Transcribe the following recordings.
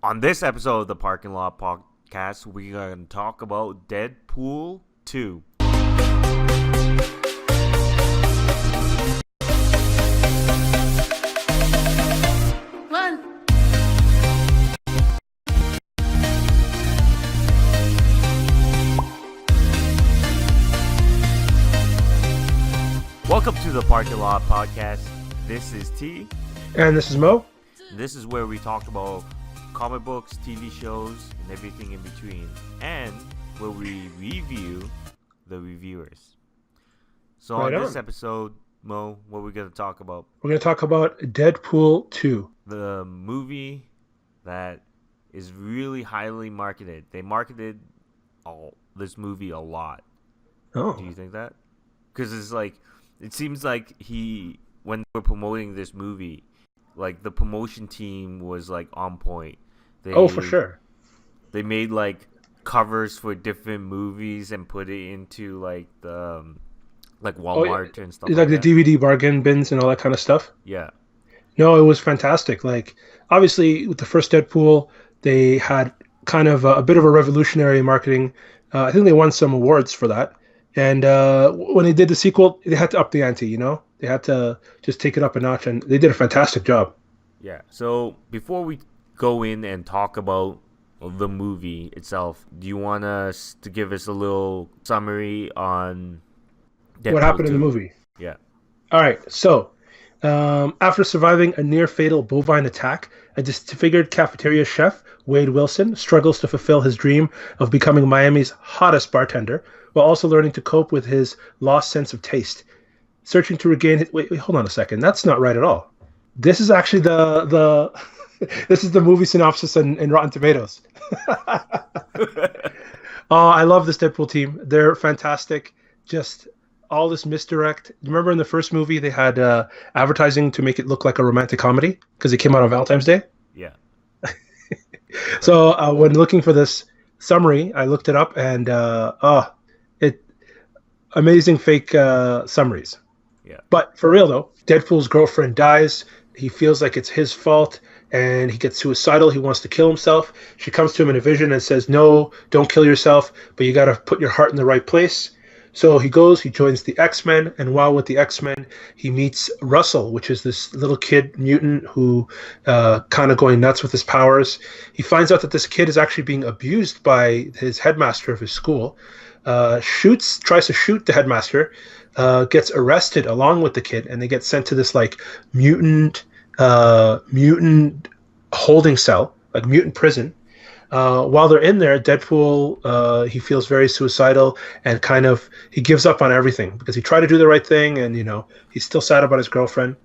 On this episode of the Parking Lot Podcast, we're going to talk about Deadpool 2. One. Welcome to the Parking Lot Podcast. This is T. And this is Mo. This is where we talk about comic books, TV shows, and everything in between, and where we review the reviewers. So Right on this on. episode, Mo, what are we going to talk about? We're going to talk about Deadpool 2. The movie that is really highly marketed. They marketed this movie a lot. Oh. Do you think that? Because it seems like when we're promoting this movie, like the promotion team was like on point. For sure. They made like covers for different movies and put it into like the Walmart and stuff. It's like like that. the DVD bargain bins and all that kind of stuff. Yeah. No, it was fantastic. Like, obviously, with the first Deadpool, they had kind of a bit of a revolutionary marketing. I think they won some awards for that. And when they did the sequel, they had to up the ante, They had to just take it up a notch, and they did a fantastic job. Yeah. So before we go in and talk about the movie itself, do you want us to give us a little summary on Deadpool What happened in 2? the movie? Yeah. All right, so after surviving a near-fatal bovine attack, a disfigured cafeteria chef, Wade Wilson, struggles to fulfill his dream of becoming Miami's hottest bartender, while also learning to cope with his lost sense of taste. Searching to regain his... Wait, hold on a second. That's not right at all. This is actually the this is the movie synopsis in Rotten Tomatoes. I love this Deadpool team. They're fantastic. Just all this misdirect. Remember in the first movie they had advertising to make it look like a romantic comedy because it came out on Valentine's Day. Yeah. So when looking for this summary, I looked it up and amazing fake summaries. Yeah. But for real though, Deadpool's girlfriend dies. He feels like it's his fault and he gets suicidal. He wants to kill himself. She comes to him in a vision and says, "No, don't kill yourself, but you got to put your heart in the right place." So he goes, he joins the X-Men, and while with the X-Men, he meets Russell, which is this little kid mutant who kind of going nuts with his powers. He finds out that this kid is actually being abused by his headmaster of his school, tries to shoot the headmaster, gets arrested along with the kid, and they get sent to this like mutant holding cell, like mutant prison. While they're in there, Deadpool, he feels very suicidal and kind of, he gives up on everything because he tried to do the right thing and, he's still sad about his girlfriend.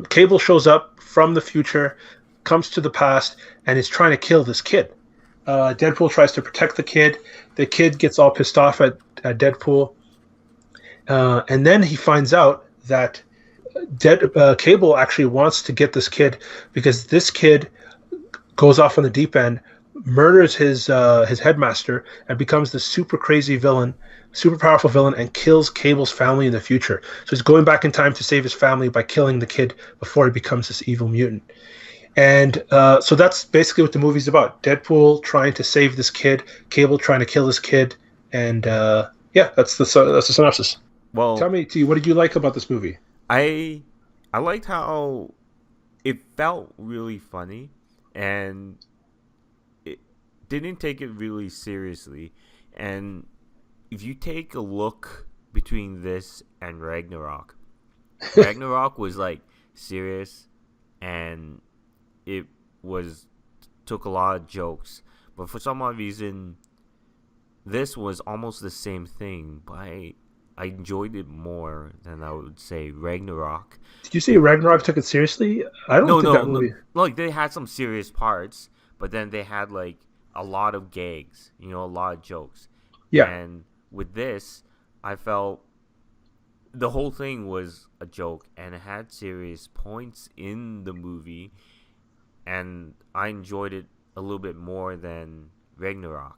Cable shows up from the future, comes to the past, and is trying to kill this kid. Deadpool tries to protect the kid. The kid gets all pissed off at Deadpool. And then he finds out that Cable actually wants to get this kid because this kid goes off on the deep end, murders his headmaster, and becomes the super crazy villain, super powerful villain, and kills Cable's family in the future. So he's going back in time to save his family by killing the kid before he becomes this evil mutant. And so that's basically what the movie's about. Deadpool trying to save this kid, Cable trying to kill this kid, and that's the synopsis. Well, Tell me, T, what did you like about this movie? I liked how it felt really funny and it didn't take it really seriously. And if you take a look between this and Ragnarok was like serious and it took a lot of jokes, but for some odd reason this was almost the same thing, but I enjoyed it more than I would say Ragnarok. Did you say Ragnarok took it seriously? I don't think that movie... No. Like they had some serious parts, but then they had like a lot of gags, a lot of jokes. Yeah. And with this, I felt the whole thing was a joke, and it had serious points in the movie, and I enjoyed it a little bit more than Ragnarok.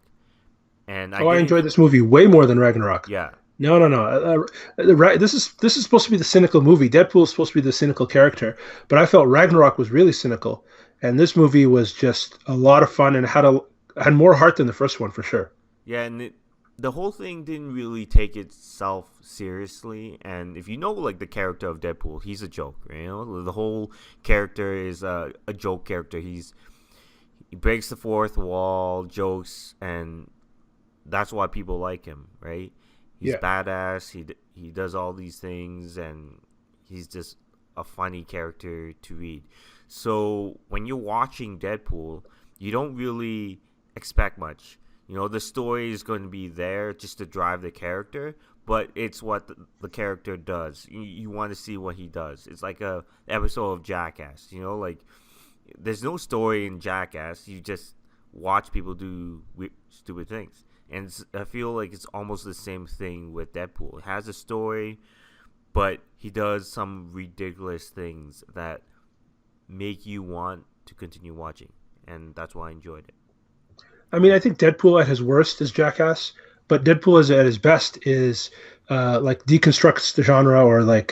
And I enjoyed this movie way more than Ragnarok. Yeah. No. This is supposed to be the cynical movie. Deadpool is supposed to be the cynical character, but I felt Ragnarok was really cynical, And this movie was just a lot of fun and had more heart than the first one for sure. Yeah, and the whole thing didn't really take itself seriously. And if you know, like, the character of Deadpool, he's a joke. You know, the whole character is a joke character. He breaks the fourth wall, jokes, and that's why people like him, right? He's Yeah. badass. He does all these things, and he's just a funny character to read. So when you're watching Deadpool, you don't really expect much. You know, the story is going to be there just to drive the character, but it's what the character does. You want to see what he does. It's like a episode of Jackass. You know, like, there's no story in Jackass. You just watch people do stupid things. And I feel like it's almost the same thing with Deadpool. It has a story, but he does some ridiculous things that make you want to continue watching. And that's why I enjoyed it. I mean, I think Deadpool at his worst is Jackass, but Deadpool is at his best is like deconstructs the genre or like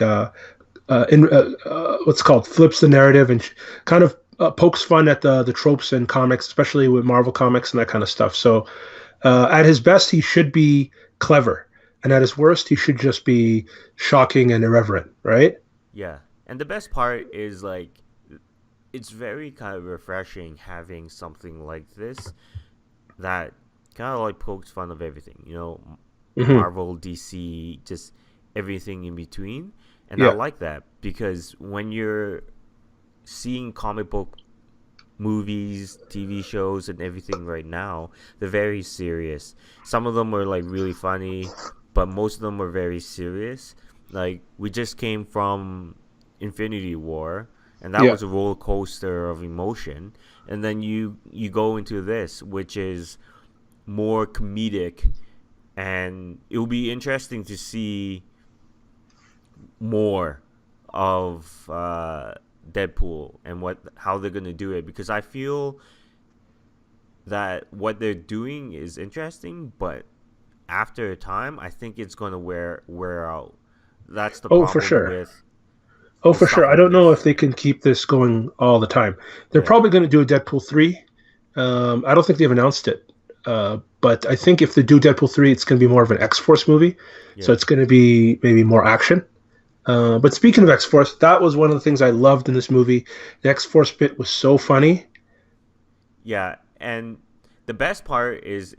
what's called flips the narrative and kind of pokes fun at the tropes in comics, especially with Marvel comics and that kind of stuff. So at his best, he should be clever, and at his worst, he should just be shocking and irreverent, right? Yeah. And the best part is, like, it's very kind of refreshing having something like this that kind of like pokes fun of everything, you know, Hmm. Marvel, DC, just everything in between. And I Yeah, like that because when you're seeing comic book movies, TV shows, and everything right now, they're very serious. Some of them are like really funny, but most of them are very serious. Like, we just came from Infinity War, and that yeah. was a roller coaster of emotion. And then you go into this, which is more comedic, and it will be interesting to see more of Deadpool and what how they're gonna do it, because I feel that what they're doing is interesting, but after a time, I think it's gonna wear out. That's the Oh, for problem sure. with Oh, for sure. stuff I like don't know if this. they can keep this going all the time. They're Yeah, probably going to do a Deadpool 3. I don't think they've announced it. But I think if they do Deadpool 3, it's going to be more of an X Force movie. So yeah, it's going to be maybe more action. But speaking of X Force, that was one of the things I loved in this movie. The X Force bit was so funny. yeah. And the best part is,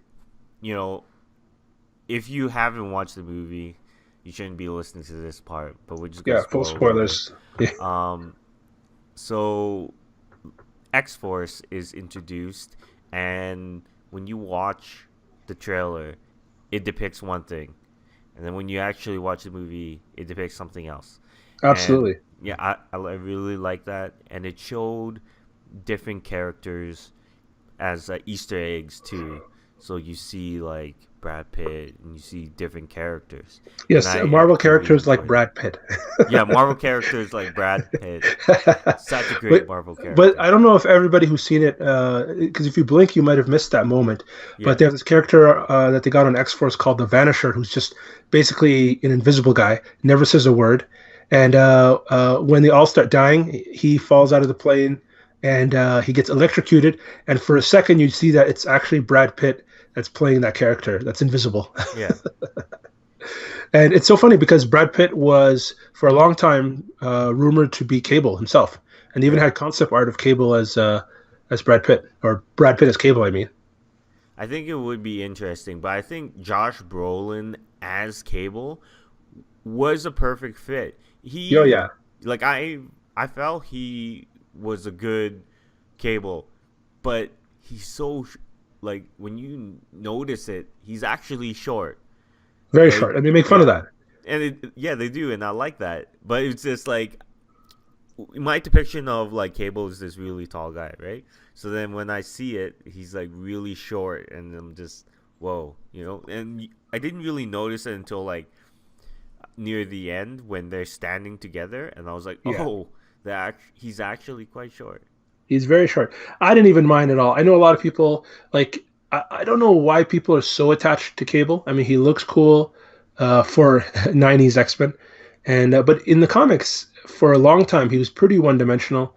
you know, if you haven't watched the movie, you shouldn't be listening to this part. But we're just gonna Yeah, full spoil a little bit. spoilers. Yeah, Um, so X Force is introduced, and when you watch the trailer, it depicts one thing, and then when you actually watch the movie, it depicts something else. And absolutely. yeah, I really like that, and it showed different characters as Easter eggs too. So you see like Brad Pitt, and you see different characters, and Yes, I Marvel really characters like enjoyed it. Brad Pitt. Yeah, Marvel characters like Brad Pitt, such a great but Marvel but character. I don't know if everybody who's seen it, because if you blink, you might have missed that moment. But Yeah, they have this character that they got on X Force called the Vanisher, who's just basically an invisible guy, never says a word. And when they all start dying, he falls out of the plane and he gets electrocuted. And for a second, you see that it's actually Brad Pitt that's playing that character that's invisible. yeah, And it's so funny because Brad Pitt was for a long time rumored to be Cable himself, and even yeah. had concept art of Cable as Brad Pitt or Brad Pitt as Cable. I mean, I think it would be interesting, but I think Josh Brolin as Cable was a perfect fit. oh He yeah, like I felt he was a good Cable, but he's so like, when you notice it, he's actually short. very Like, short, and they make fun of yeah. that. And yeah, they do, and I like that. But it's just like, my depiction of like Cable is this really tall guy, right? So then when I see it, he's like really short, and I'm just, whoa, you know. And I didn't really notice it until like near the end when they're standing together, and I was like, Yeah, oh, he's actually quite short. he's very short. I didn't even mind at all. I know a lot of people like. I don't know why people are so attached to Cable. I mean, he looks cool for '90s X Men, and but in the comics, for a long time, he was pretty one dimensional.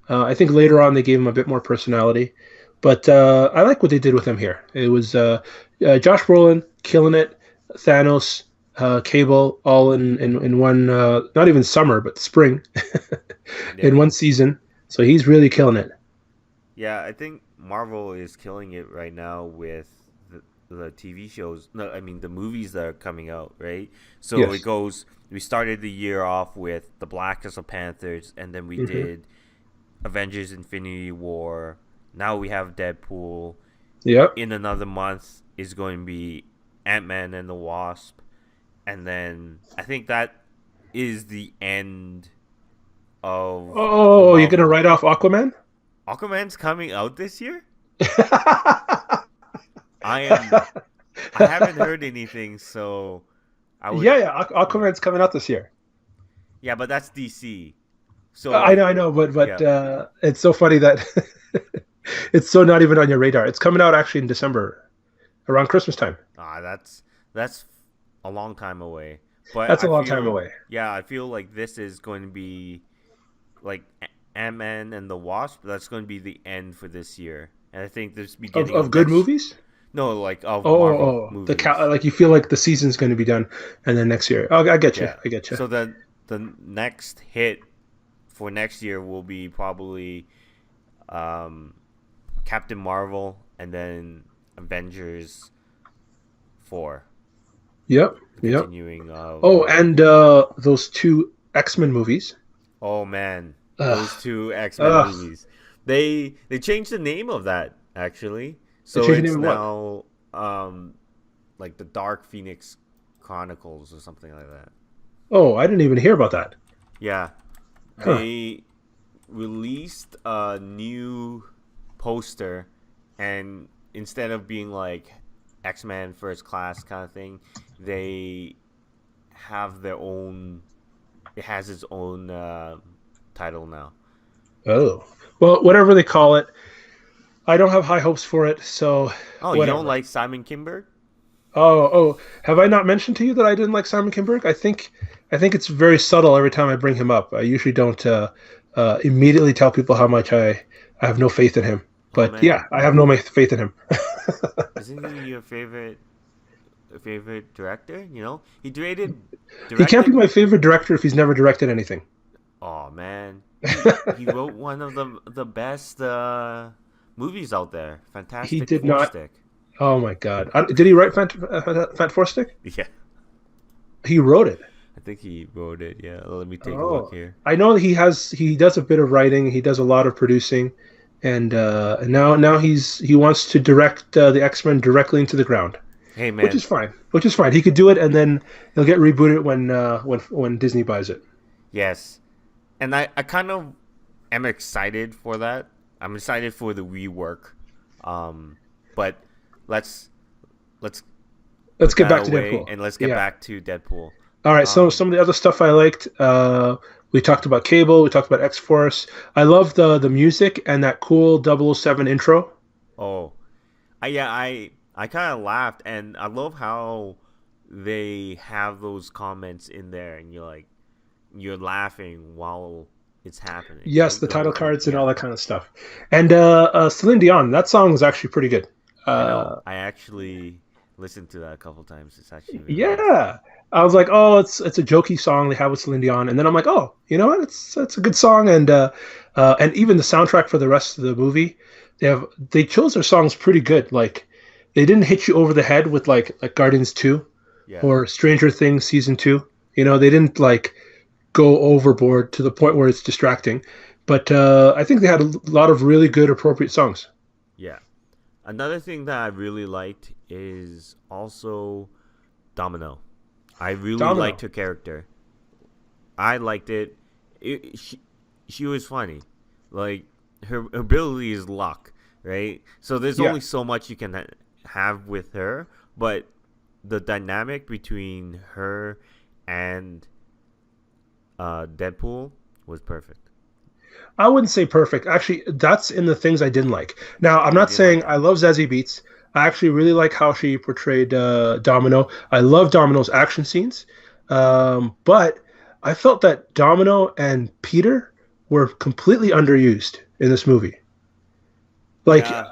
I think later on they gave him a bit more personality, but I like what they did with him here. It was Josh Brolin killing it, Thanos, Cable, all in one, not even summer, but spring, in Yeah. one season. So he's really killing it. Yeah, I think Marvel is killing it right now with the TV shows. No, I mean the movies that are coming out, right? So it Yes. goes. We started the year off with the Blackest of Panthers, and then we Hmm. did Avengers: Infinity War. Now we have Deadpool. Yep. In another month is going to be Ant-Man and the Wasp, and then I think that is the end of the Oh, you're gonna Marvel. write off Aquaman? Aquaman's coming out this year. I am. I haven't heard anything, so I would. Yeah, yeah. Yeah, Aquaman's coming out this year. yeah, but that's DC. So I know, but yeah. it's so funny that it's so not even on your radar. It's coming out actually in December, around Christmas time. That's a long time away. But That's a I long time feel, away. yeah, I feel like this is going to be like Ant Man and the Wasp. That's going to be the end for this year, and I think this beginning Of of good next. movies. No, like of Marvel Oh, movies. like you feel like the season's going to be done, and then next year. Oh, I get you. Yeah. I get you. So the next hit for next year will be probably um, Captain Marvel and then Avengers 4, Yep. the Yep. continuing of Oh, and those two X-Men movies. oh man, those Ugh. two X-Men Ugh. movies. They changed the name of that actually. They So changed the name it's of what? now like the Dark Phoenix Chronicles or something like that. Oh, I didn't even hear about that. Yeah. Huh. They released a new poster, and instead of being like X-Men First Class kind of thing, they have their own. It has its own title now. Oh. Well, whatever they call it, I don't have high hopes for it. So, Oh, you don't whatever. like Simon Kinberg? Oh. Have I not mentioned to you that I didn't like Simon Kinberg? I think it's very subtle every time I bring him up. I usually don't immediately tell people how much I have no faith in him. Oh But yeah, man, I have no faith in him. isn't he your favorite director? You know, he He can't be directed. my favorite director if he's never directed anything. Oh man, he wrote one of the best movies out there. He Fantastic did Four not. Stick. Oh my God! Did he write Fat Four Stick? Yeah, He wrote it. I think he wrote it. Yeah, let me take a look Oh, here. I know that he does a bit of writing. He does a lot of producing, and now he wants to direct the X Men directly into the ground, Hey which man, is fine. Which is fine. He could do it, and then he'll get rebooted when Disney buys it. yes, and I kind of am excited for that. I'm excited for the rework. But let's let's Let's put get that back to away Deadpool. and let's get Yeah. back to Deadpool. All right. So Um, some of the other stuff I liked. We talked about Cable. We talked about X Force. I love the music and that cool 007 intro. oh, I kind of laughed, and I love how they have those comments in there, and you're laughing while it's happening. Yes, the title cards and all Yeah, that kind of stuff. And Celine Dion, that song was actually pretty good. I know. Uh, I actually listened to that a couple times. It's actually really nice. yeah, I was like, oh, it's a jokey song they have with Celine Dion, and then I'm like, oh, you know what? It's a good song, and even the soundtrack for the rest of the movie, they chose their songs pretty good. Like they didn't hit you over the head with like Guardians 2 Yeah, or Stranger Things season 2. You know, they didn't like go overboard to the point where it's distracting. But I think they had a lot of really good, appropriate songs. yeah. Another thing that I really liked is also Domino. I really liked Domino. her character. I liked it. She was funny. Like her ability is luck, right? So there's Yeah. only so much you can have with her, but the dynamic between her and Deadpool was perfect. I wouldn't say perfect. Actually, that's in the things I didn't like. Now, I'm Oh, you not didn't like saying it? I love Zazie Beats. I actually really like how she portrayed Domino. I love Domino's action scenes. But I felt that Domino and Peter were completely underused in this movie. Like Yeah,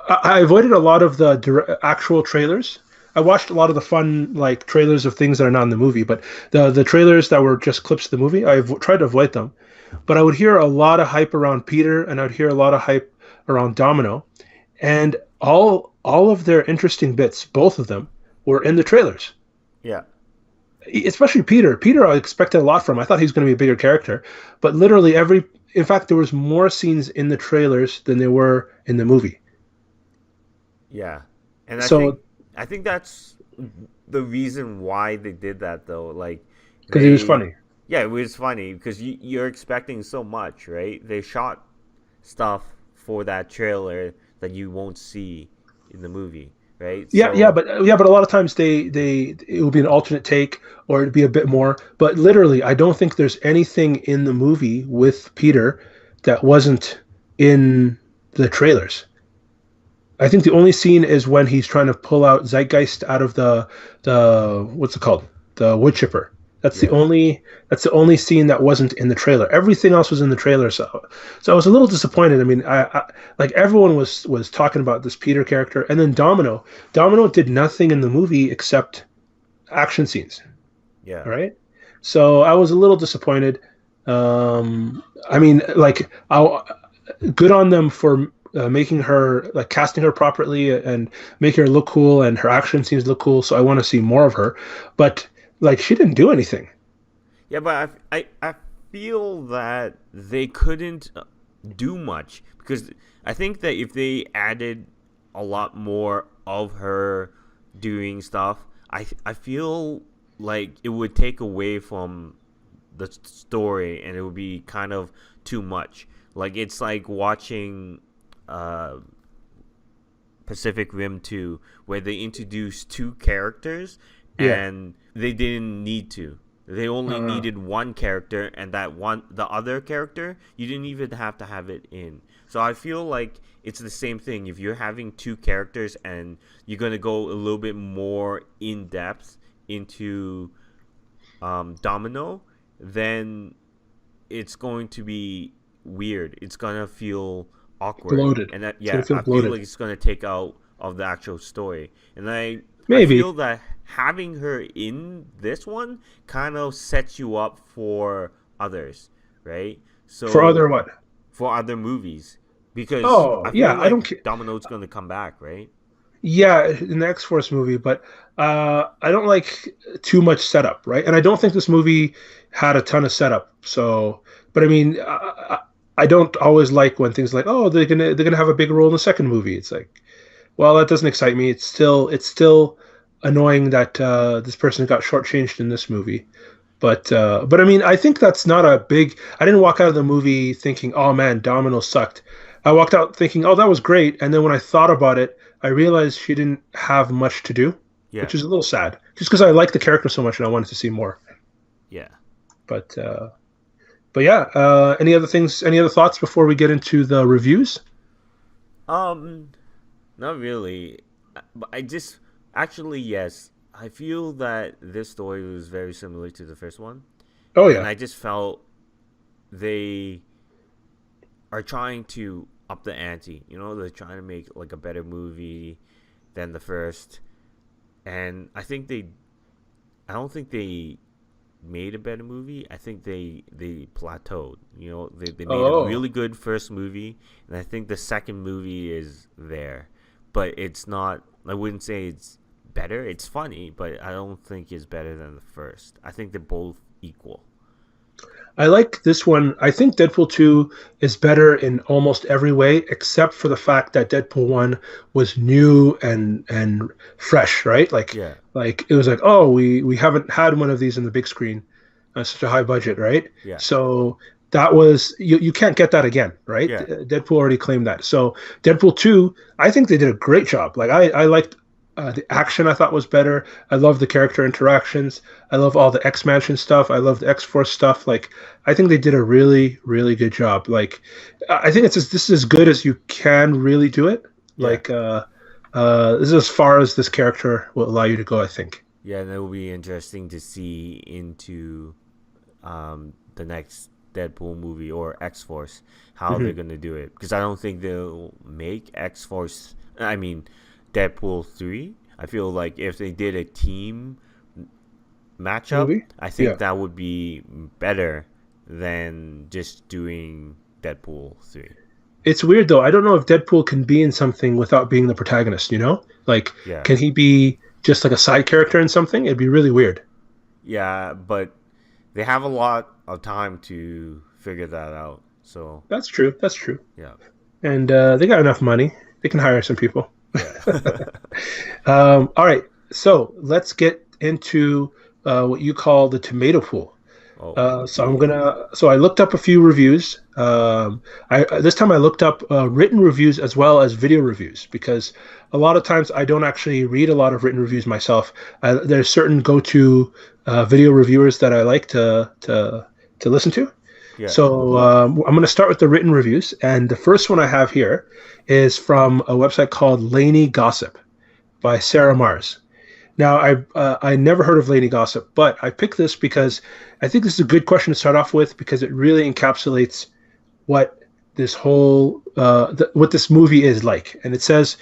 I avoided a lot of the actual trailers. I watched a lot of the fun like trailers of things that are not in the movie, but the trailers that were just clips of the movie, tried to avoid them. But I would hear a lot of hype around Peter, and I would hear a lot of hype around Domino, and all of their interesting bits, both of them, were in the trailers. yeah, Especially Peter. Peter, I expected a lot from. I thought he was going to be a bigger character, but literally every. In fact, there was more scenes in the trailers than there were in the movie. yeah. And So I think that's the reason why they did that though. Like because he was they funny. yeah, it was funny because you're expecting so much, right? They shot stuff for that trailer that you won't see in the movie, right? Yeah, So but a lot of times they it would be an alternate take or it'd be a bit more. But literally, I don't think there's anything in the movie with Peter that wasn't in the trailers. I think the only scene is when he's trying to pull out Zeitgeist out of the what's it called, the wood chipper. yeah, That's the only scene that wasn't in the trailer. Everything else was in the trailer. So I was a little disappointed. I mean, I like everyone was talking about this Peter character, and then Domino. Domino did nothing in the movie except action scenes. yeah, All right. So I was a little disappointed. I mean, like, good on them for making her like casting her properly and making her look cool, and her action scenes look cool. So I want to see more of her, but like she didn't do anything. yeah. But I feel that they couldn't do much because I think that if they added a lot more of her doing stuff, I feel like it would take away from the story and it would be kind of too much. Like it's like watching uh, Pacific Rim 2 where they introduced two characters Yeah. and they didn't need to. They only Uh, needed one character and that one the other character you didn't even have to have it in. So I feel like it's the same thing if you're having two characters and you're going to go a little bit more in depth into Domino, then it's going to be weird. It's gonna feel awkward, bloated. and that It's gonna yeah, feel I feel bloated. like it's gonna take out of the actual story. And I feel Maybe that having her in this one kind of sets you up for others, right? for So other what? for other movies, because Oh I feel yeah, I don't like care. Domino's gonna come back, right? Yeah, in the X Force movie, but I don't like too much setup, right? And I don't think this movie had a ton of setup. So, but I mean, I don't always like when things like, oh, they're gonna have a big role in the second movie. It's like, well, that doesn't excite me. It's still annoying that this person got shortchanged in this movie. But I mean, I think that's not a big. I didn't walk out of the movie thinking, "Oh man, Domino sucked." I walked out thinking, "Oh, that was great." And then when I thought about it, I realized she didn't have much to do, Yeah, which is a little sad. Just because I like the character so much and I wanted to see more. yeah. But but yeah. Any other things? Any other thoughts before we get into the reviews? Um, Not really. But I just actually yes. I feel that this story was very similar to the first one, Oh and yeah. I just felt they are trying to up the ante. You know, they're trying to make like a better movie than the first, and I think they. I don't think they made a better movie. I think they plateaued. You know, they made a Oh, really good first movie, and I think the second movie is there, but it's not. I wouldn't say it's better. It's funny, but I don't think it's better than the first. I think they're both equal. I like this one. I think Deadpool 2 is better in almost every way, except for the fact that Deadpool 1 was new and fresh, right? Yeah, Like it was like, oh, we haven't had one of these in the big screen, such a high budget, right? yeah, So that was you can't get that again, right? yeah, Deadpool already claimed that. So Deadpool 2, I think they did a great job. Like I liked the action I thought was better. I love the character interactions. I love all the X Mansion stuff. I love the X Force stuff. Like I think they did a really, really good job. Like I think this is as good as you can really do it. yeah, Like this is as far as this character will allow you to go. I think. yeah. And it will be interesting to see into the next Deadpool movie or X Force, how they're Hmm. gonna do it, because I don't think they'll make X Force. I mean, Deadpool 3. I feel like if they did a team matchup, Movie. I think Yeah. that would be better than just doing Deadpool 3. It's weird though. I don't know if Deadpool can be in something without being the protagonist. Like Yeah. can he be just like a side character in something? It'd be really weird. Yeah, but they have a lot of time to figure that out. So, That's true. That's true. yeah. And they got enough money. They can hire some people. Yeah. All right. So let's get into what you call the tomato pool. Oh, yeah. So I looked up a few reviews. I this time I looked up written reviews as well as video reviews because a lot of times I don't actually read a lot of written reviews myself. There's certain go-to video reviewers that I like to listen to. Yeah. So I'm going to start with the written reviews, and the first one I have here is from a website called Laney Gossip by Sarah Mars. Now, I never heard of Lady Gossip, but I picked this because I think this is a good question to start off with because it really encapsulates what this whole what this movie is like. And it says,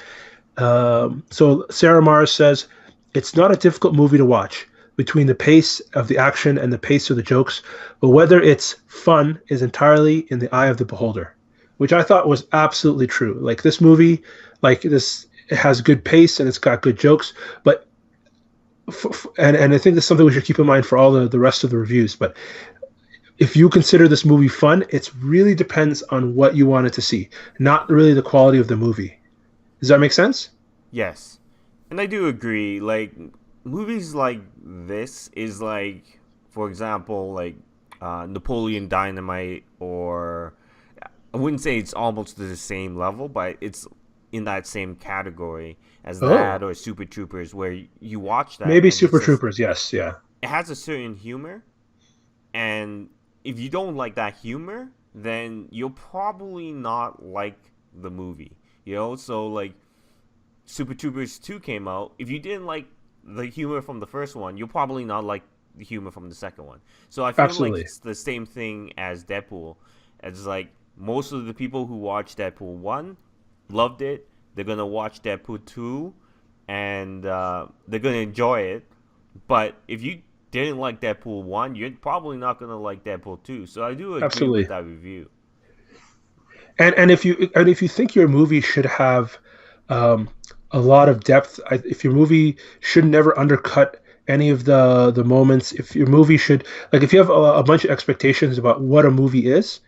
so Sarah Mars says, it's not a difficult movie to watch between the pace of the action and the pace of the jokes, but whether it's fun is entirely in the eye of the beholder, which I thought was absolutely true. Like this movie, like this, it has good pace and it's got good jokes, but and I think that's something we should keep in mind for all the rest of the reviews. But if you consider this movie fun, it really depends on what you wanted to see, not really the quality of the movie. Does that make sense? Yes. And I do agree. Like, movies like this is like, for example, like Napoleon Dynamite, or I wouldn't say it's almost to the same level, but it's in that same category as Oh, that, or Super Troopers, where you watch that maybe and Super Troopers. Yes, yeah, it has a certain humor, and if you don't like that humor, then you'll probably not like the movie. So like Super Troopers 2 came out. If you didn't like the humor from the first one, you'll probably not like the humor from the second one. So I feel like absolutely. it's the same thing as Deadpool. It's like most of the people who watched Deadpool 1 loved it. They're going to watch Deadpool 2 and they're going to enjoy it. But if you didn't like Deadpool 1, you're probably not going to like Deadpool 2. So I do agree with Absolutely. that review. And if you think your movie should have um, a lot of depth, if your movie should never undercut any of the moments, if your movie should like if you have a bunch of expectations about what a movie is,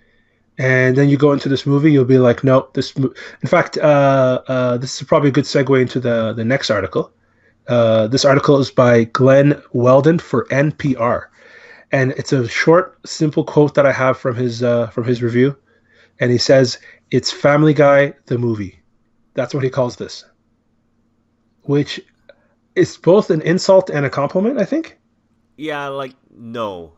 and then you go into this movie, you'll be like, no, In fact, this is probably a good segue into the next article. This article is by Glenn Weldon for NPR, and it's a short, simple quote that I have from his review, and he says, "It's Family Guy the movie." That's what he calls this, which is both an insult and a compliment, I think. Yeah, like no.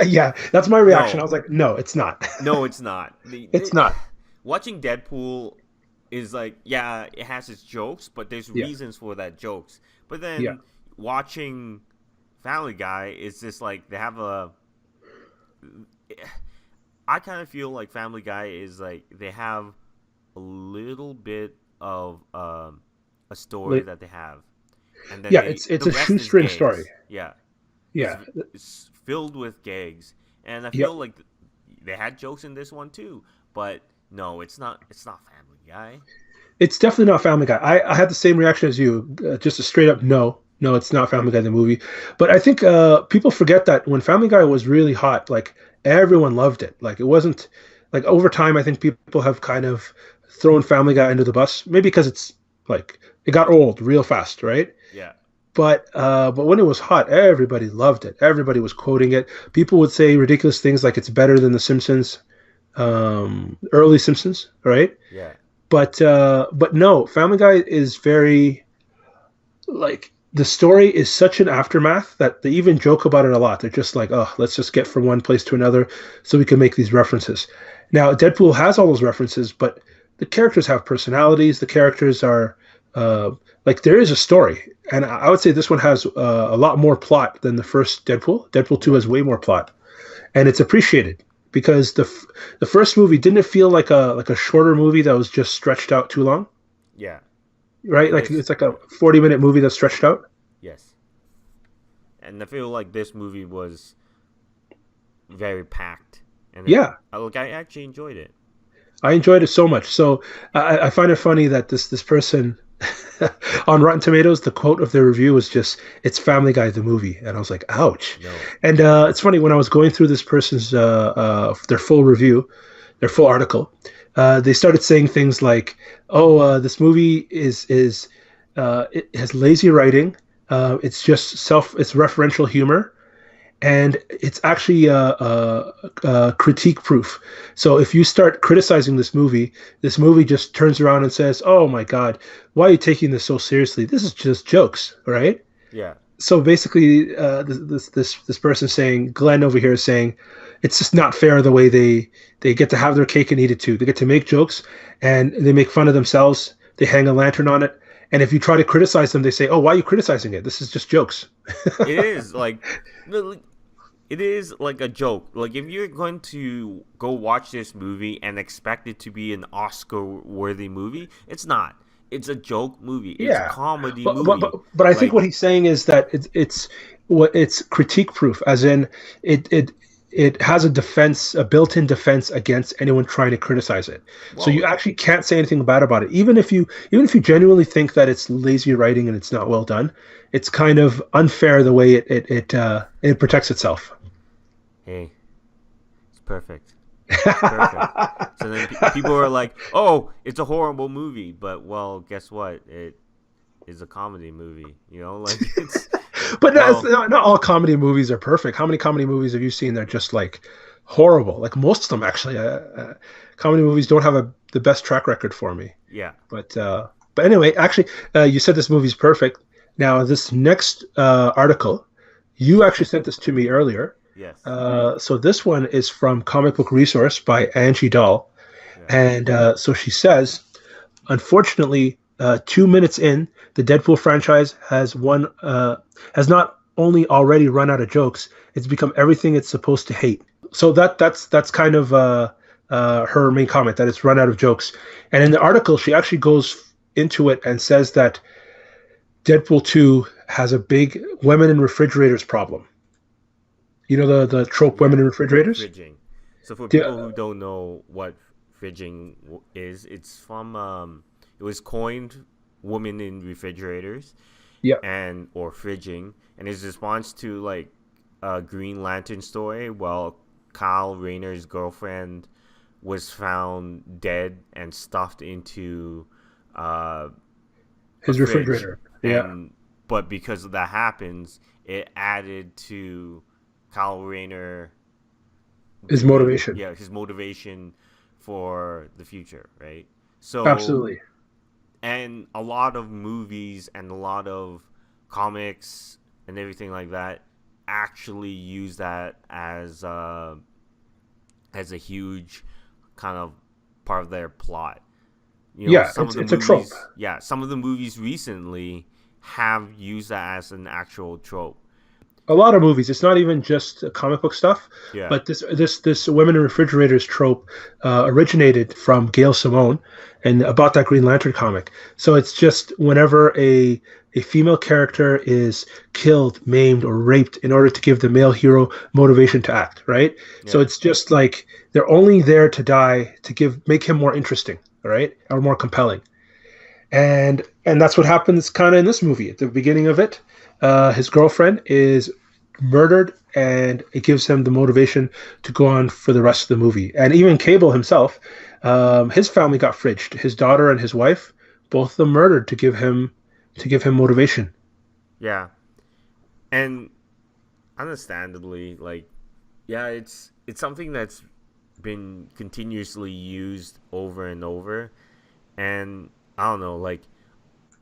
Yeah, that's my reaction. I No. was like, no, it's not. No, it's not. It's not. Watching Deadpool is like, yeah, it has its jokes, but there's Yeah, reasons for that jokes. But yeah. then watching Family Guy is just like they have a. I kind of feel like Family Guy is like they have a little bit of a story Like, that they have, and then yeah, they it's the a rest is shoestring story. gags. Yeah, it's Yeah, it's filled with gags, and I yep. feel like they had jokes in this one too. But no, it's not. It's not Family Guy. It's definitely not Family Guy. I had the same reaction as you, just a straight up no. No, it's not Family Guy the movie. But I think people forget that when Family Guy was really hot, like everyone loved it. Like it wasn't like over time. I think people have kind of thrown Family Guy under the bus, maybe because it's like it got old real fast, right? Yeah, But when it was hot, everybody loved it. Everybody was quoting it. People would say ridiculous things like it's better than The Simpsons, early Simpsons, right? yeah, But no, Family Guy is very like the story is such an aftermath that they even joke about it a lot. They're just like, oh, let's just get from one place to another so we can make these references. Now, Deadpool has all those references, but the characters have personalities. The characters are uh, like there is a story, and I would say this one has a lot more plot than the first Deadpool. Deadpool 2 yeah. has way more plot, and it's appreciated. because the first movie didn't it feel like a shorter movie that was just stretched out too long, Yeah, right? and Like this it's like a yeah 40-minute movie that's stretched out. yes, and I feel like this movie was very packed, and Yeah, I actually enjoyed it. I enjoyed it so much. So I find it funny that this person on Rotten Tomatoes, the quote of the review was just "It's Family Guy the movie," and I was like, "Ouch!" No, And it's funny when I was going through this person's their full review, their full article, they started saying things like, "Oh, this movie is it has lazy writing. It's referential humor." And it's actually critique proof. So if you start criticizing this movie just turns around and says, "Oh my God, why are you taking this so seriously? This is just jokes, right?" yeah, So basically, this person saying, Glenn over here is saying, it's just not fair the way they get to have their cake and eat it too. They get to make jokes and they make fun of themselves. They hang a lantern on it, and if you try to criticize them, they say, "Oh, why are you criticizing it? This is just jokes." it is like no, it is like a joke. Like if you're going to go watch this movie and expect it to be an Oscar-worthy movie, it's not. It's a joke movie. It's a Yeah, comedy but movie. but I think Like what he's saying is that it's critique proof, as in it has a built-in defense against anyone trying to criticize it. So you well, actually can't say anything bad about it, even if you genuinely think that it's lazy writing and it's not well done. It's kind of unfair the way it protects itself. hey, it's perfect. It's perfect. So then people are like, "Oh, it's a horrible movie," but well, guess what? It is a comedy movie. You know, like it's But well, not all comedy movies are perfect. How many comedy movies have you seen that are just like horrible? Like most of them, actually. Comedy movies don't have the best track record for me. yeah, But anyway, actually, you said this movie's perfect. Now, this next article, you actually sent this to me earlier. yes, So this one is from Comic Book Resource by Angie Dahl, yeah, and so she says, unfortunately, 2 minutes in, the Deadpool franchise has not only already run out of jokes, it's become everything it's supposed to hate. So that's kind of her main comment, that it's run out of jokes. And in the article, she actually goes into it and says that Deadpool 2 has a big women in refrigerators problem. You know the trope women yeah. in refrigerators? Fridging. So for The- people who don't know what fridging is, it's from it was coined women in refrigerators yeah, and or fridging, and his response to like a Green Lantern story. Well, Kyle Rayner's girlfriend was found dead and stuffed into uh, a his fridge, refrigerator. Yeah, and but because that happens, it added to Kyle Rayner his doing motivation. his motivation for the future, right? So Absolutely. and a lot of movies and a lot of comics and everything like that actually use that as a huge kind of part of their plot. You know, Yeah, some of the it's a trope. movies, yeah, some of the movies recently have used that as an actual trope. A lot of movies. It's not even just comic book stuff, Yeah, but this women in refrigerators trope originated from Gail Simone and about that Green Lantern comic. So it's just whenever a female character is killed, maimed, or raped in order to give the male hero motivation to act, right? So yeah, it's just like they're only there to die to make him more interesting, right? Or more compelling. And that's what happens kind of in this movie. At the beginning of it, his girlfriend is murdered, and it gives him the motivation to go on for the rest of the movie. And even Cable himself, his family got fridged. His daughter and his wife, both of them murdered to give him motivation. yeah, and understandably, like, yeah, it's something that's been continuously used over and over, and I don't know, like,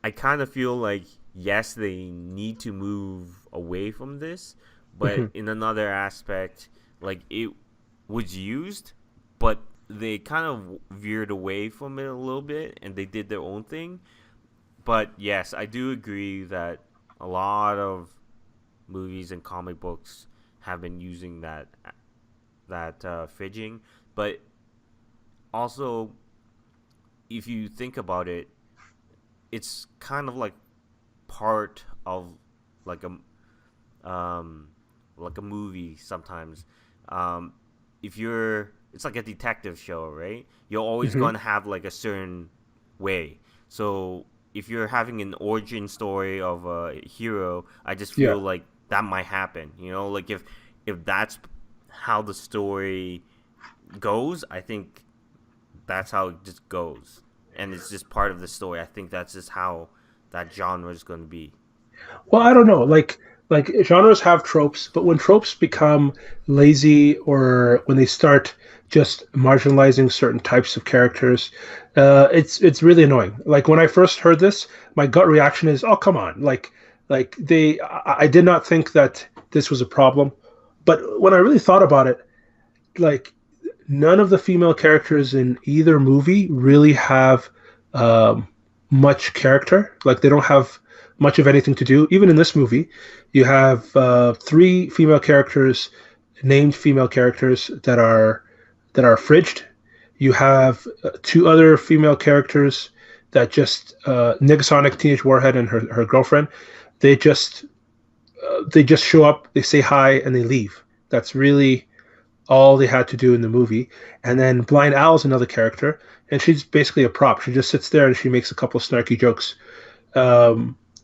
I kind of feel like yes, they need to move away from this, but Mhm. in another aspect, like it was used, but they kind of veered away from it a little bit, and they did their own thing. But yes, I do agree that a lot of movies and comic books have been using that fridging, but also if you think about it, it's kind of like part of like um like a movie sometimes. Um, if you're, it's like a detective show, right? You're always Hmm. going to have like a certain way. So if you're having an origin story of a hero, I just Yeah. feel like that might happen. You know, like if that's how the story goes, I think that's how it just goes, and it's just part of the story. I think that's just how that genre is going to be. Well, I don't know. Like genres have tropes, but when tropes become lazy or when they start just marginalizing certain types of characters, it's really annoying. Like when I first heard this, my gut reaction is, "Oh, come on!" I did not think that this was a problem, but when I really thought about it, like none of the female characters in either movie really have um, much character. Like they don't have much of anything to do. Even in this movie, you have three female characters, named female characters that are fridged. You have two other female characters that just Negasonic Teenage Warhead and her girlfriend. They just they just show up, they say hi, and they leave. That's really all they had to do in the movie. And then Blind Al's another character, and she's basically a prop. She just sits there and she makes a couple of snarky jokes.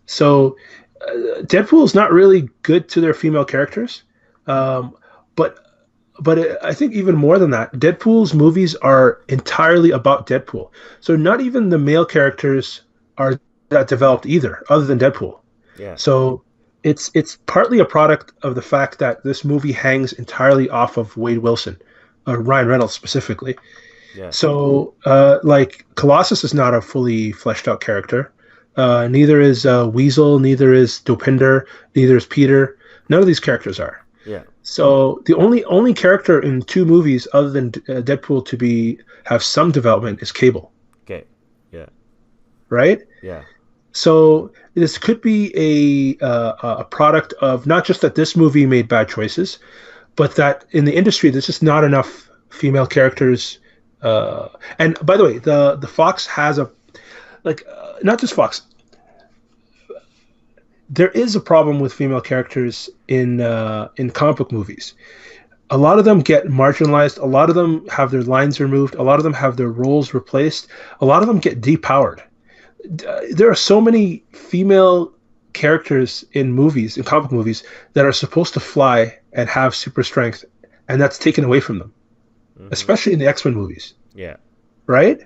So Deadpool is not really good to their female characters, um, but I think even more than that, Deadpool's movies are entirely about Deadpool. So not even the male characters are that developed either, other than Deadpool. Yeah, So it's partly a product of the fact that this movie hangs entirely off of Wade Wilson, Ryan Reynolds specifically. yeah. So like Colossus is not a fully fleshed out character. Neither is Weasel. Neither is Dopinder. Neither is Peter. None of these characters are. Yeah. So the only character in two movies other than Deadpool to be have some development is Cable, Okay. Yeah. right? Yeah. So this could be a product of not just that this movie made bad choices, but that in the industry there's just not enough female characters. And by the way, the Fox has a not just Fox. There is a problem with female characters in comic book movies. A lot of them get marginalized. A lot of them have their lines removed. A lot of them have their roles replaced. A lot of them get depowered. There are so many female characters in movies, in comic movies, that are supposed to fly and have super strength, and that's taken away from them, Mm-hmm. especially in the X-Men movies, Yeah. right?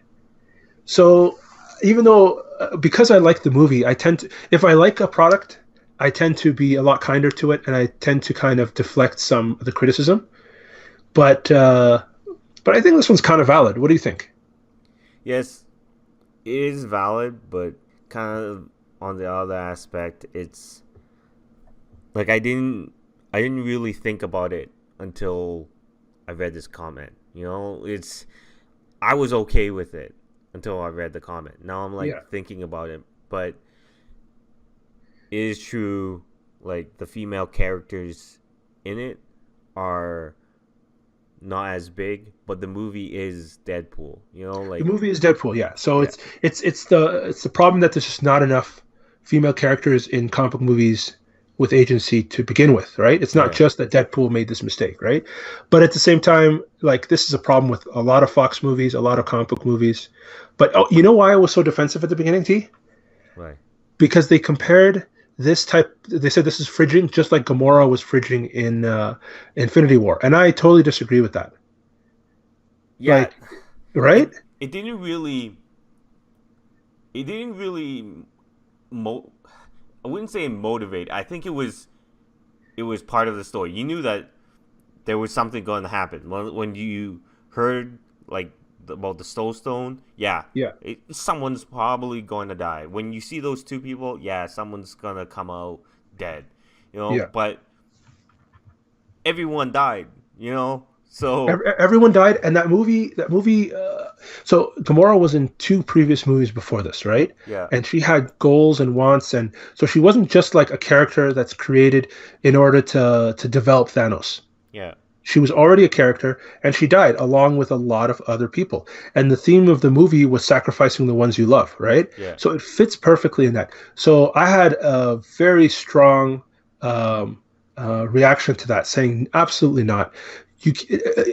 So even though because I like the movie, I tend to, if I like a product, I tend to be a lot kinder to it, and I tend to kind of deflect some of the criticism. But uh, but I think this one's kind of valid. What do you think? Yes, it is valid, but kind of on the other aspect, it's like I didn't really think about it until I read this comment. You know, it's I was okay with it until I read the comment. Now I'm Yeah. like thinking about it, but it is true. Like the female characters in it are not as big, but the movie is Deadpool. You know, The like movie is Deadpool, yeah. So yeah, it's the problem that there's just not enough female characters in comic book movies with agency to begin with, right? It's not yeah, just that Deadpool made this mistake, right? But at the same time, like this is a problem with a lot of Fox movies, a lot of comic book movies. But oh, you know why I was so defensive at the beginning, T? right, Because they compared this type. They said this is fridging, just like Gamora was fridging in Infinity War, and I totally disagree with that. yeah. Like, right? It it didn't really it didn't really mo- I wouldn't say motivate. I think it was part of the story. You knew that there was something going to happen when you heard like about the Soul Stone. Yeah, Yeah, someone's probably going to die. When you see those two people, yeah, someone's gonna come out dead. You know, yeah. but everyone died. You know, so Everyone died, and that movie. So Gamora was in two previous movies before this, right? yeah, And she had goals and wants, and so she wasn't just like a character that's created in order to develop Thanos, yeah, She was already a character, and she died along with a lot of other people. And the theme of the movie was sacrificing the ones you love, right? Yeah. So it fits perfectly in that. So I had a very strong um, reaction to that, saying absolutely not. You,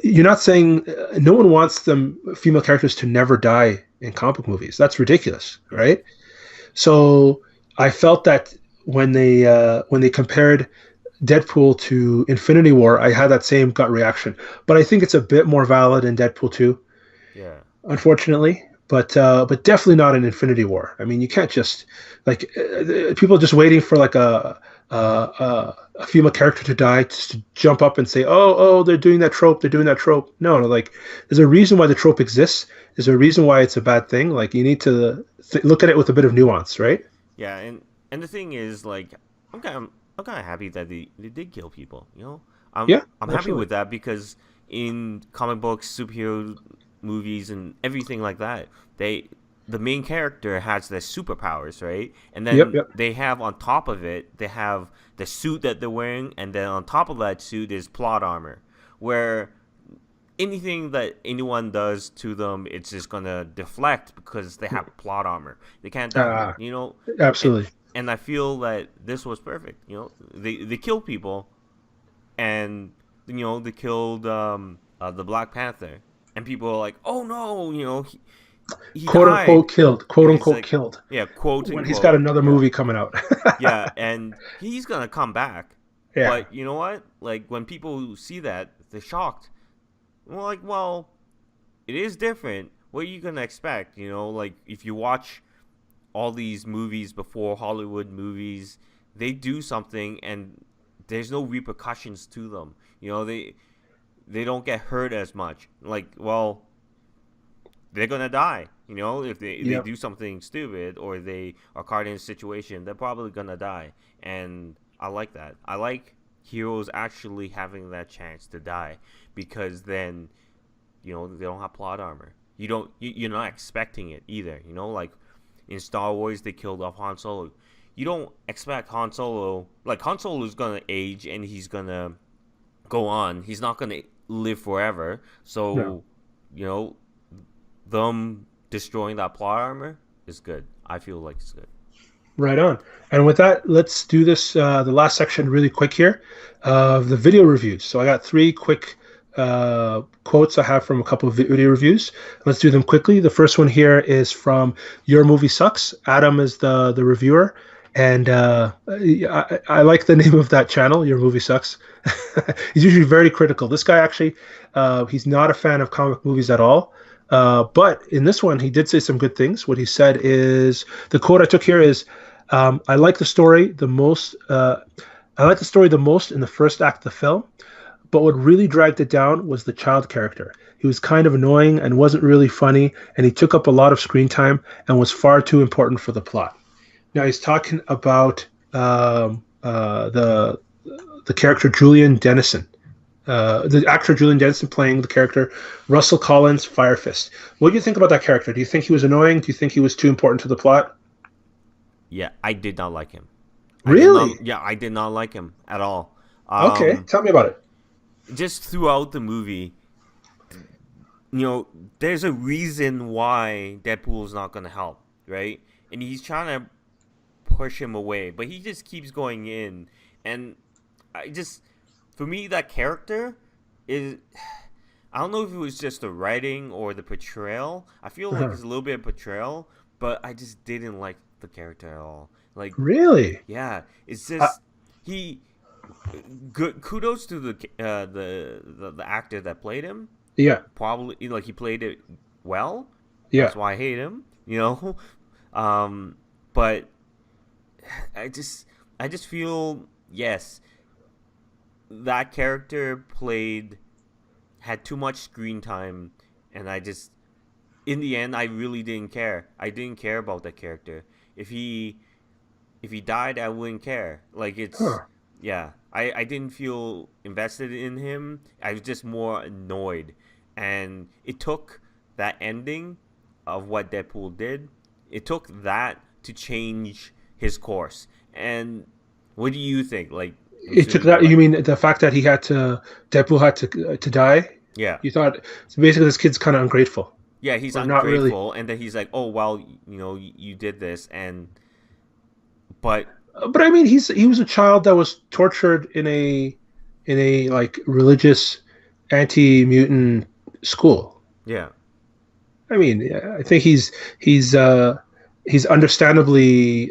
you're not saying no one wants them female characters to never die in comic book movies. That's ridiculous, Yeah. right? So I felt that when they compared Deadpool to Infinity War, I had that same gut reaction. But I think it's a bit more valid in Deadpool 2, Yeah. unfortunately. But definitely not in Infinity War. I mean, you can't just like people just waiting for like a female character to die just to jump up and say, oh, they're doing that trope, they're doing that trope. No, no, like there's a reason why the trope exists. There's a reason why it's a bad thing. Like you need to look at it with a bit of nuance, right? Yeah, and the thing is, like, I'm kind of happy that they did kill people. You know, Yeah, I'm happy absolutely. with that because in comic books, superhero movies, and everything like that, the main character has their superpowers, right? And Yep, then yep. they have on top of it, they have the suit that they're wearing, and then on top of that suit is plot armor, where anything that anyone does to them, it's just gonna deflect because they have plot armor. They can't die. Uh, You know, and Absolutely. and I feel that this was perfect. You know, they killed people, and they killed the Black Panther, and people are like, oh no, he Quote died. unquote killed. Quote And it's unquote like, killed. yeah, quote When he's got unquote, another yeah, movie coming out. yeah, and he's gonna come back. Yeah. But you know what? Like when people see that, they're shocked. Well, like, well, it is different. What are you gonna expect? Like if you watch all these movies before Hollywood movies, they do something and there's no repercussions to them. They don't get hurt as much. Like, well, they're gonna die. If they Yep. do something stupid or they are caught in a situation, they're probably gonna die. And I like that. I like heroes actually having that chance to die because then they don't have plot armor. You're not expecting it either. Like in Star Wars, they killed off Han Solo. You don't expect Han Solo. Like Han Solo is gonna age and he's gonna go on. He's not gonna live forever. No. So you know them destroying that plot armor is good. I feel like it's good. Right on. And with that, let's do this, the last section really quick here of the video reviews. So I got three quick quotes I have from a couple of video reviews. Let's do them quickly. The first one here is from Your Movie Sucks. Adam is the reviewer. And I like the name of that channel, Your Movie Sucks. He's usually very critical. This guy actually, he's not a fan of comic movies at all. But in this one, he did say some good things. What he said is the quote I took here is, "I like the story the most. I like the story the most in the first act of the film, but what really dragged it down was the child character. He was kind of annoying and wasn't really funny, and he took up a lot of screen time and was far too important for the plot." Now he's talking about the character Julian Dennison, the actor Julian Dennison playing the character Russell Collins Firefist. What do you think about that character? Do you think he was annoying? Do you think he was too important to the plot? Yeah, I did not like him. I did not. Really? Yeah, I did not like him at all. Okay, tell me about it. Just throughout the movie, there's a reason why Deadpool is not gonna help, right? And he's trying to push him away, but he just keeps going in, and I just, for me, that character is. I don't know if it was just the writing or the portrayal. I feel like Uh-huh. it's a little bit of portrayal, but I just didn't like the character at all. Like, Really? yeah, it's Uh, just he. Good kudos to the actor that played him. yeah, Probably like he played it well. yeah. That's why I hate him. But I just I just feel, yes, that character played had too much screen time, and I just, in the end, I really didn't care. I didn't care about that character. If he died, I wouldn't care. Like, it's, Huh. yeah, I didn't feel invested in him. I was just more annoyed, and it took that ending of what Deadpool did. It took that to change his course. And what do you think? Like, in It took Superior that. You Life. mean the fact that Deadpool had to die? Yeah, You thought so basically this kid's kind of ungrateful, yeah, he's or not really. ungrateful, and then he's like, "Oh well, you did this," and but But I mean, he was a child that was tortured in a like religious anti mutant school. yeah, I mean, yeah, I think he's understandably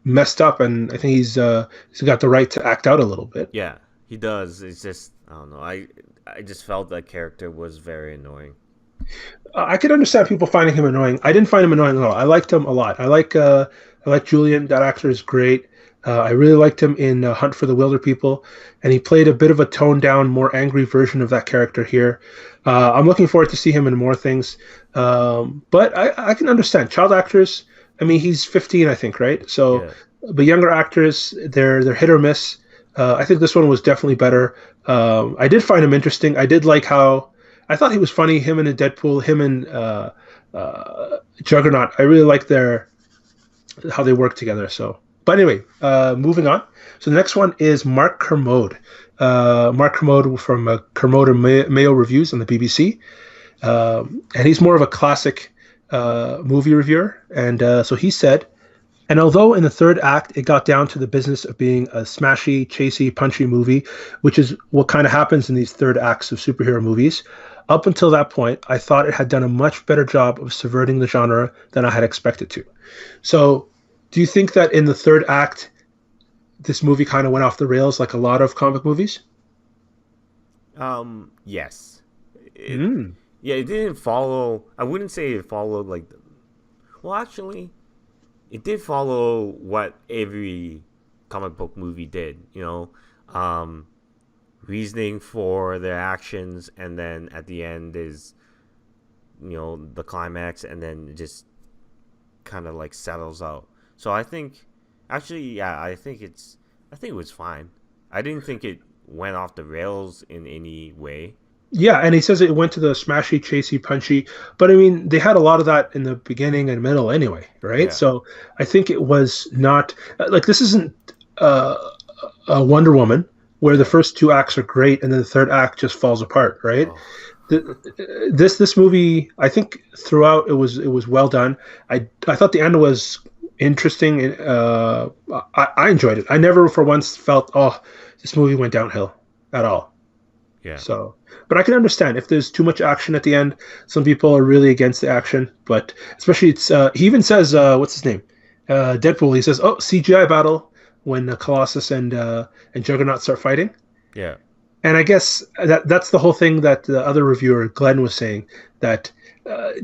messed up, and I think he's got the right to act out a little bit. yeah, he does. It's just I don't know. I just felt that character was very annoying. I could understand people finding him annoying. I didn't find him annoying at all. I liked him a lot. I like Julian. That actor is great. I really liked him in Hunt for the Wilder People, and he played a bit of a toned down, more angry version of that character here. I'm looking forward to see him in more things. But I can understand child actors. I mean, he's 15, I think, right? So, Yeah, but younger actors, they're hit or miss. I think this one was definitely better. I did find him interesting. I did like how I thought he was funny. Him and Deadpool, him and Juggernaut. I really like their how they work together. So, but anyway, moving on. So the next one is Mark Kermode. Mark Kermode from Kermode and Mayo Reviews on the BBC, and he's more of a classic movie reviewer. And so he said, and although in the third act it got down to the business of being a smashy, chasey, punchy movie, which is what kind of happens in these third acts of superhero movies, up until that point, I thought it had done a much better job of subverting the genre than I had expected to. So, do you think that in the third act, this movie kind of went off the rails like a lot of comic movies? yes, it Mm. yeah, it didn't follow. I wouldn't say it followed like. Well, actually, it did follow what every comic book movie did. Um, reasoning for their actions, and then at the end is the climax, and then it just kind of like settles out. So I think, actually, yeah, I think it was fine. I didn't think it went off the rails in any way. Yeah, and he says it went to the smashy, chasey, punchy, but I mean, they had a lot of that in the beginning and middle anyway, right? Yeah, So I think it was not like this isn't uh, a Wonder Woman where the yeah. first two acts are great and then the third act just falls apart, right? Oh, This movie, I think throughout it was well done. I thought the end was interesting. I enjoyed it. I never for once felt this movie went downhill at all. yeah, So, but I can understand if there's too much action at the end. Some people are really against the action, but especially it's. He even says, "What's his name?" Deadpool. He says, "Oh, CGI battle when Colossus and Juggernaut start fighting." yeah, And I guess that's the whole thing that the other reviewer Glenn was saying that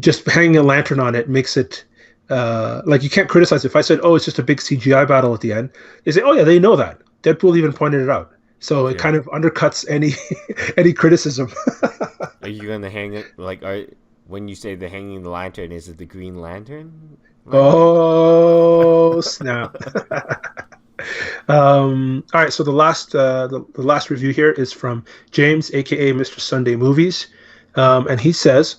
just hanging a lantern on it makes it like you can't criticize it. If I said, "Oh, it's just a big CGI battle at the end," they say, "Oh yeah, they know that." Deadpool even pointed it out, so it yeah. kind of undercuts any any criticism. Are you gonna hang it like? When you say the hanging the lantern, is it the Green Lantern? Lantern? Oh snap! All right, so the last review here is from James, aka Mr. Sunday Movies, and he says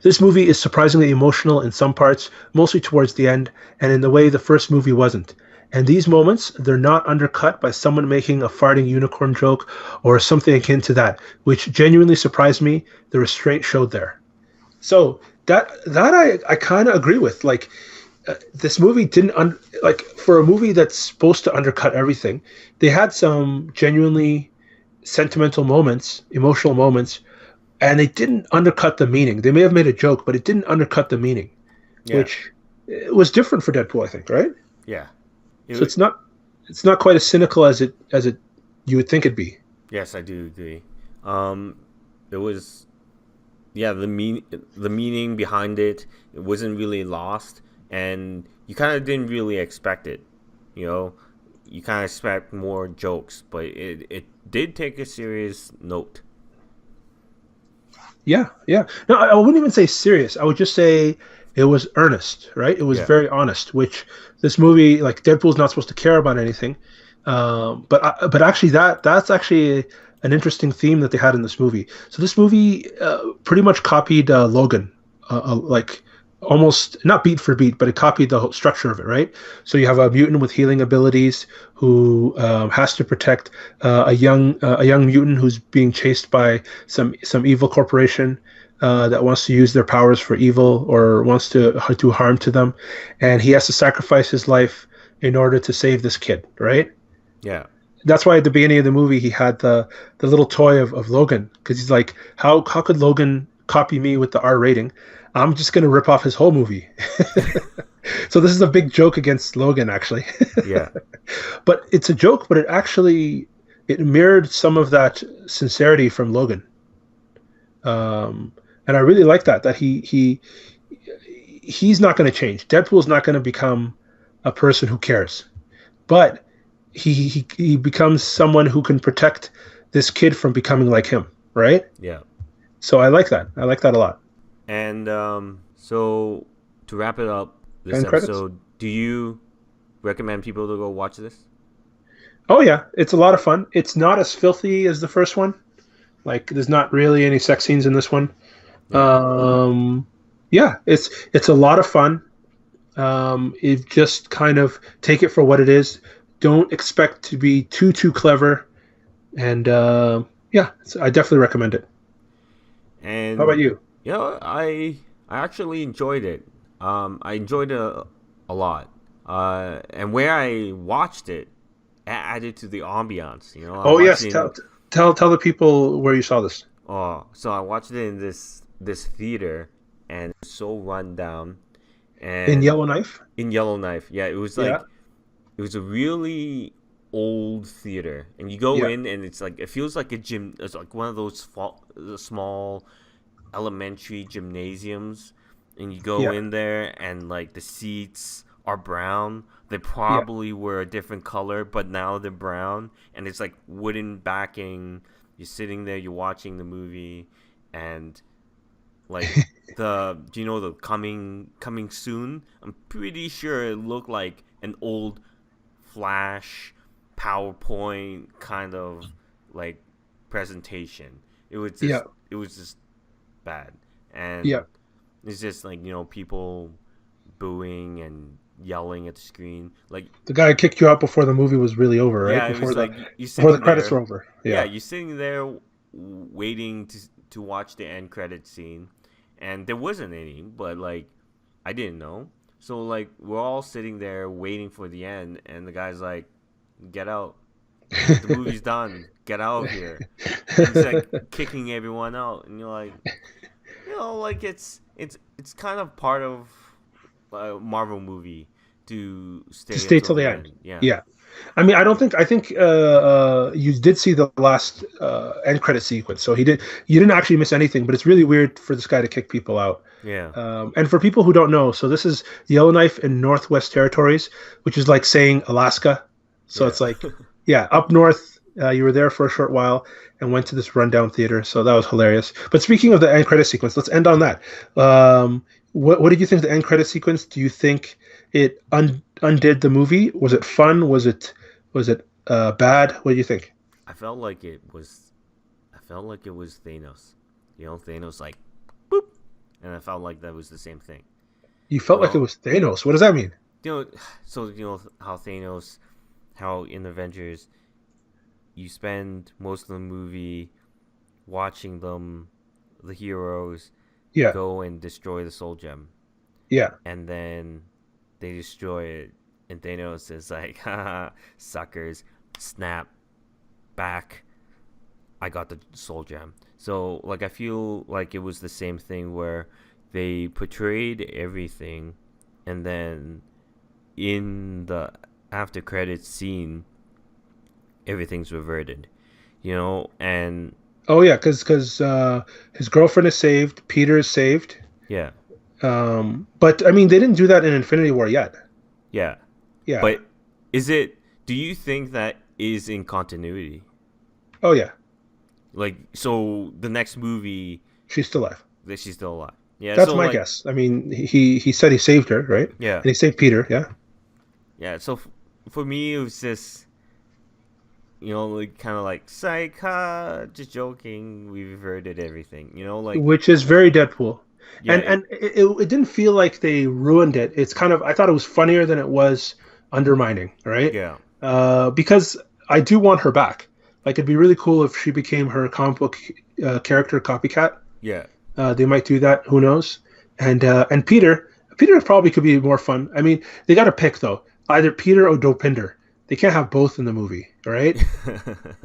this movie is surprisingly emotional in some parts, mostly towards the end, and in the way the first movie wasn't. And these moments, they're not undercut by someone making a farting unicorn joke or something akin to that, which genuinely surprised me. The restraint showed there. So that I kind of agree with. Like this movie didn't like for a movie that's supposed to undercut everything. They had some genuinely sentimental moments, emotional moments, and they didn't undercut the meaning. They may have made a joke, but it didn't undercut the meaning, Yeah, which it was different for Deadpool, I think, right? yeah. So it's not quite as cynical as it you would think it'd be. Yes, I do agree. It was, yeah, the meaning behind it. It wasn't really lost, and you kind of didn't really expect it. You know, you kind of expect more jokes, but it did take a serious note. Yeah, yeah. No, I wouldn't even say serious. I would just say it was earnest, right? It was Yeah, very honest. Which this movie, like Deadpool's not supposed to care about anything, but actually that's actually an interesting theme that they had in this movie. So this movie pretty much copied Logan, like almost not beat for beat, but it copied the whole structure of it, right? So you have a mutant with healing abilities who has to protect a young mutant who's being chased by some evil corporation that wants to use their powers for evil or wants to do harm to them, and he has to sacrifice his life in order to save this kid, right? Yeah. That's why at the beginning of the movie he had the little toy of Logan because he's like, how could Logan copy me with the R rating? I'm just gonna rip off his whole movie. So this is a big joke against Logan, actually. Yeah. But it's a joke, but it mirrored some of that sincerity from Logan, and I really like that. That he's not going to change. Deadpool's not going to become a person who cares, but he becomes someone who can protect this kid from becoming like him, right? Yeah. So I like that. I like that a lot. And so to wrap it up, this End credits. episode, do you recommend people to go watch this? Oh yeah, it's a lot of fun. It's not as filthy as the first one. Like there's not really any sex scenes in this one. Yeah. Um, yeah, it's a lot of fun. It just kind of take it for what it is. Don't expect to be too clever, and yeah, I definitely recommend it. How about And you? I actually enjoyed it. I enjoyed it a lot. And where I watched it added to the ambiance. I Oh watched yes, it in tell the people where you saw this. so I watched it in this theater, and it's so run down. In And Yellowknife. in Yellowknife, yeah, it was Yeah, like it was a really old theater, and you go yeah, in, and it's like it feels like a gym. It's like one of those small elementary gymnasiums, and you go yeah, in there, and like the seats are brown. They yeah. probably were a different color, but now they're brown, and it's like wooden backing. You're sitting there, you're watching the movie, and like the do you know the coming soon? I'm pretty sure it looked like an old Flash PowerPoint kind of like presentation. It was Yeah, just it was just bad, yeah. and it's just like people booing and yelling at the screen. Like The guy kicked you out before the movie was really over, right? yeah, it was like you Before the sitting credits there. were over. Yeah, Yeah. you're sitting there waiting to watch the end credit scene, and there wasn't any. But like, I didn't know. So like, we're all sitting there waiting for the end, and the guy's like, "Get out! The movie's done. Get out of here!" He's like kicking everyone out, and you're like, like it's kind of part of a Marvel movie to To stay stay until till the the end. end. Yeah, Yeah. I mean, I think you did see the last end credit sequence, so he did. You didn't actually miss anything, but it's really weird for this guy to kick people out. yeah, And for people who don't know, so this is Yellowknife in Northwest Territories, which is like saying Alaska. So yeah. it's like, yeah, up north. You were there for a short while and went to this rundown theater, so that was hilarious. But speaking of the end credit sequence, let's end on that. What did you think of the end credit sequence? Do you think it undid the movie? Was it fun? Was it bad? What do you think? I felt like it was. I felt like it was Thanos. Thanos like boop, and I felt like that was the same thing. You felt like it Well, was Thanos. What does that mean? you know, so how Thanos, how in Avengers, you spend most of the movie watching the heroes, Yeah, go and destroy the Soul Gem, yeah, and then they destroy it, and Thanos is like, haha, suckers, snap back. I got the Soul Gem. So like I feel like it was the same thing where they portrayed everything, and then in the after credits scene, everything's reverted. And Oh yeah, because his girlfriend is saved, Peter is saved. yeah, But I mean, they didn't do that in Infinity War yet. yeah. Yeah. But is it? Do you think that is in continuity? Oh yeah, Like, so the next movie she's still alive. that she's still alive. Yeah. That's So my like, guess. I mean, he said he saved her, right? yeah, And he saved Peter. Yeah. yeah. So for me, it was just like kind of like psych, just joking. We reverted everything. Like Which is very Deadpool. Yeah, And it didn't feel like they ruined it. It's kind of I thought it was funnier than it was undermining, right? yeah, Because I do want her back. Like it'd be really cool if she became her comic book character copycat. yeah. They might do that. Who knows? And Peter probably could be more fun. I mean, they got to pick though. Either Peter or Dopinder. They can't have both in the movie, right?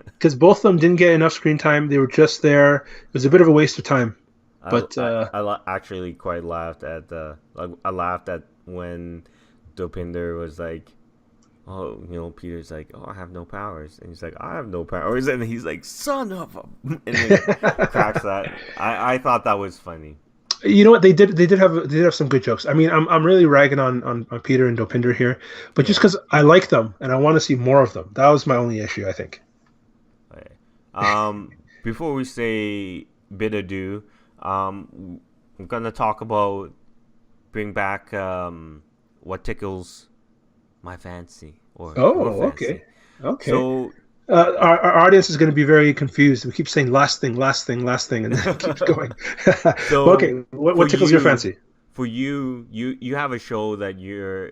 Because both of them didn't get enough screen time. They were just there. It was a bit of a waste of time. But actually quite laughed at I laughed at when Dopinder was like, oh, Peter's like, oh, I have no powers, and he's like, I have no powers, and he's like, son of a, and then cracks that. I thought that was funny. you know what they did have some good jokes. I mean, I'm really ragging on Peter and Dopinder here, but just Yeah. because I like them and I want to see more of them. That was my only issue, I think. Okay. Before we say bid adieu, I'm gonna talk about bring back what tickles my fancy or your Oh, okay, fancy. okay. So Our audience is going to be very confused. We keep saying last thing, last thing, last thing, and then it keeps going. Okay, so what for tickles your you, fancy? you have a show that you're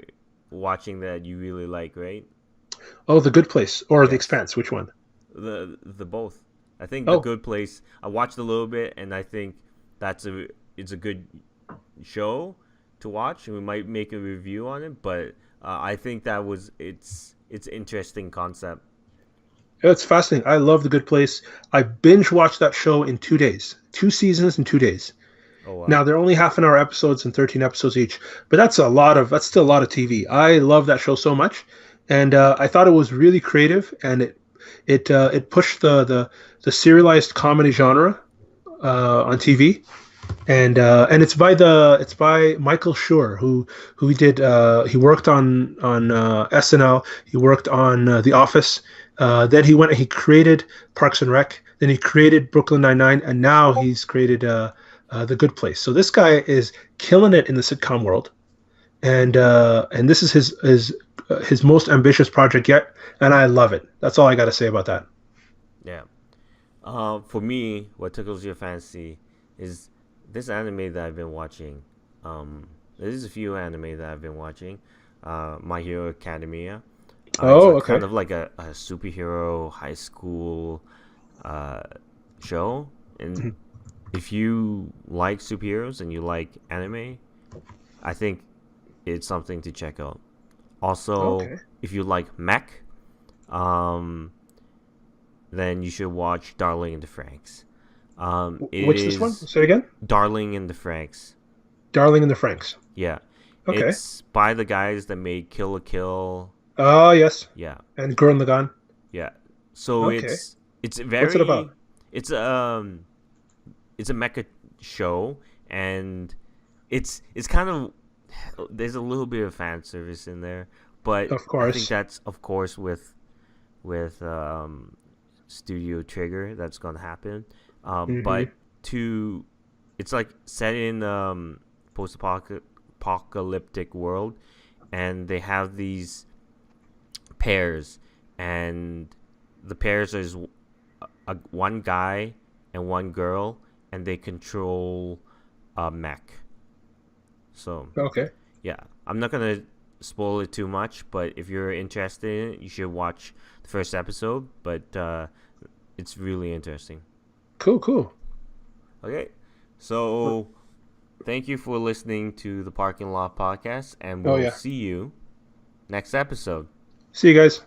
watching that you really like, right? Oh, The Good Place or The Yes. Expanse? Which one? The both. I think The Oh, Good Place. I watched a little bit, and I think it's a good show to watch, and we might make a review on it. But I think it's interesting concept. it's fascinating. I love The Good Place. I binge watched that show in 2 days, 2 seasons in 2 days. Oh Now wow, they're only half an hour episodes and 13 episodes each, but that's still a lot of TV. I love that show so much, and I thought it was really creative, and it pushed the serialized comedy genre on TV, and it's by Michael Schur who worked on SNL. He worked on The Office. Then he created Parks and Rec. Then he created Brooklyn Nine-Nine, and now he's created The Good Place. So this guy is killing it in the sitcom world, and this is his most ambitious project yet, and I love it. That's all I got to say about that. yeah. For me, what tickles your fancy is this anime that I've been watching. There's a few anime that I've been watching. My Hero Academia. It's Oh, kind okay. of like a superhero high school uh, show. And Mhm. if you like superheroes and you like anime, I think it's something to check out. Also, Okay. if you like mech, um, then you should watch Darling in the Franxx. It Which this one? is Say it again. Darling in the Franxx. Darling in the Franks. Yeah, Okay. it's by the guys that made Kill a Kill. Oh, yes. Yeah, And Gurren Lagann. yeah. So Okay. it's What's it very about? it's it's a mecha show, and it's kind of there's a little bit of fan service in there, but Of I think course. that's of course with Studio Trigger that's gonna happen. Hmm. But to it's like set in post-apocalyptic world, and they have these pairs, and the pairs is one guy and one girl, and they control a mech. So Okay. yeah, I'm not gonna spoil it too much, but if you're interested in it, you should watch the first episode. But it's really interesting. Cool, cool. Okay, so thank you for listening to the Parking Lot Podcast, and Oh, we'll yeah. see you next episode. See you guys.